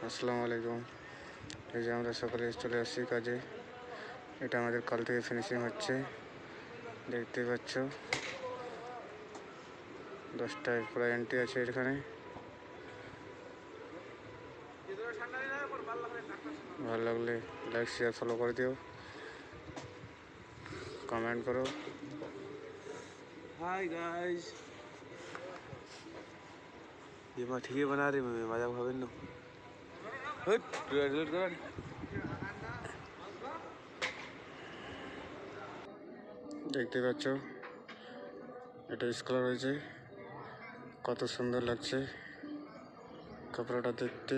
আসসালামু আলাইকুম। এই যে আমরা সকালে চলে আসছি কাজে। এটা আমাদের কাল থেকে ফিনিশিং হচ্ছে, দেখতে পাচ্ছ। 10টায় পুরো এন্ট্রি আছে এখানে। ভালো লাগলে লাইক শেয়ার ফলো করে দিও, কমেंट करो। हाय गाइस, ये मैं ठीक बना रही मैं मजा भावेन नो हट रेड कर। দেখতে পাচ্ছ এটা স্কলার হয়েছে, কত সুন্দর লাগছে কাপড়টা দেখতে।